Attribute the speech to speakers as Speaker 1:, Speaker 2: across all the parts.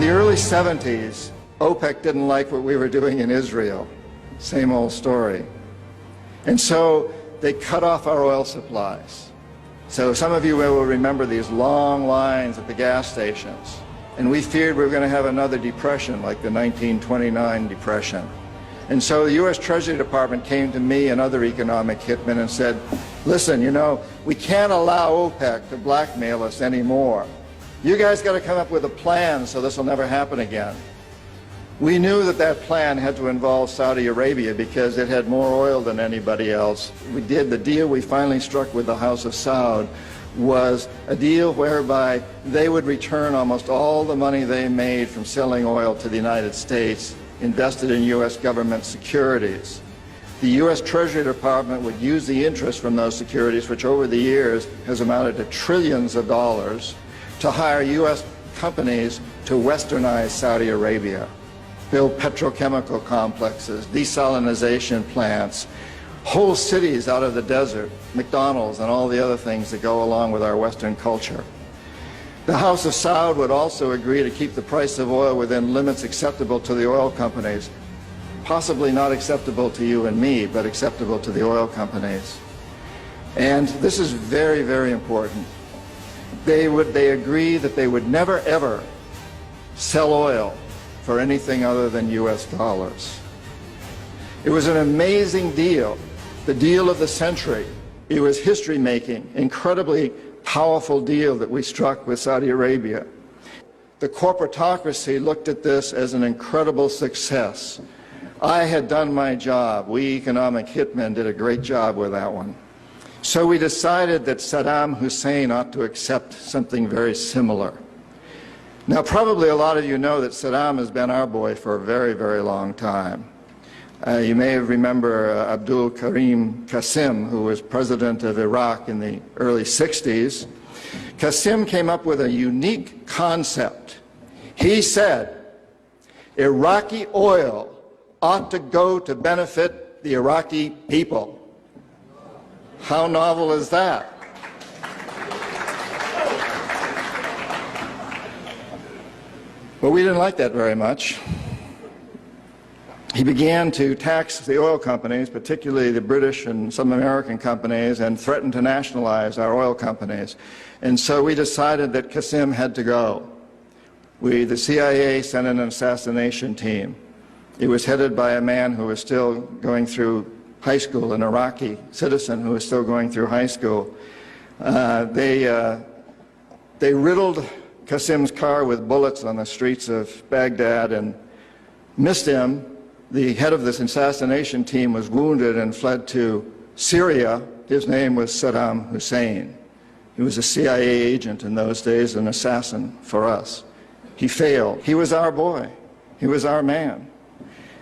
Speaker 1: the early 70s, OPEC didn't like what we were doing in Israel. Same old story. And so they cut off our oil supplies. So some of you will remember these long lines at the gas stations. And we feared we were going to have another depression like the 1929 depression. And so the U.S. Treasury Department came to me and other economic hitmen and said, listen, you know, we can't allow OPEC to blackmail us anymore. You guys got to come up with a plan so this will never happen again. We knew that that plan had to involve Saudi Arabia because it had more oil than anybody else. The deal we finally struck with the House of Saud was a deal whereby they would return almost all the money they made from selling oil to the United States invested in U.S. government securities. The U.S. Treasury Department would use the interest from those securities, which over the years has amounted to trillions of dollars, to hire U.S. companies to westernize Saudi Arabia, build petrochemical complexes, desalinization plants, whole cities out of the desert, McDonald's and all the other things that go along with our Western culture. The House of Saud would also agree to keep the price of oil within limits acceptable to the oil companies, possibly not acceptable to you and me, but acceptable to the oil companies. And this is very, very important. They agree that they would never, ever sell oil for anything other than U.S. dollars. It was an amazing deal, the deal of the century. It was history-making, incredibly powerful deal that we struck with Saudi Arabia. The corporatocracy looked at this as an incredible success. I had done my job. We economic hitmen did a great job with that one. So we decided that Saddam Hussein ought to accept something very similar. Now, probably a lot of you know that Saddam has been our boy for a very, very long time. You may remember Abdul Karim Qasim, who was president of Iraq in the early 60s. Qasim came up with a unique concept. He said, Iraqi oil ought to go to benefit the Iraqi people. How novel is that? But we didn't like that very much. He began to tax the oil companies, particularly the British and some American companies, and threatened to nationalize our oil companies. And so we decided that Qasim had to go. The CIA sent an assassination team. It was headed by a man who was still going through high school, an Iraqi citizen who was still going through high school. They riddled Qasim's car with bullets on the streets of Baghdad and missed him. The head of this assassination team was wounded and fled to Syria. His name was Saddam Hussein. He was a CIA agent in those days, an assassin for us. He failed. He was our boy. He was our man.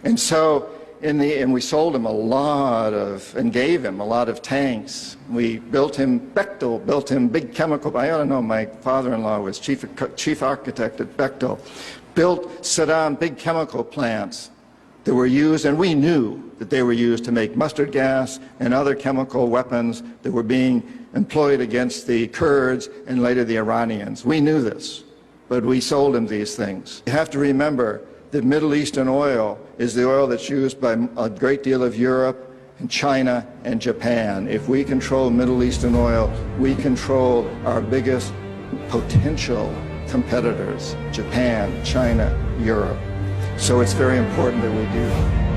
Speaker 1: And so, and we sold him and gave him a lot of tanks. We built him Bechtel, built him big chemical. I ought to know, my father-in-law was chief architect at Bechtel. Built Saddam big chemical plants that were used, and we knew that they were used to make mustard gas and other chemical weapons that were being employed against the Kurds and later the Iranians. We knew this, but we sold him these things. You have to remember that Middle Eastern oil is the oil that's used by a great deal of Europe and China and Japan. If we control Middle Eastern oil, we control our biggest potential competitors, Japan, China, Europe. So it's very important that we do.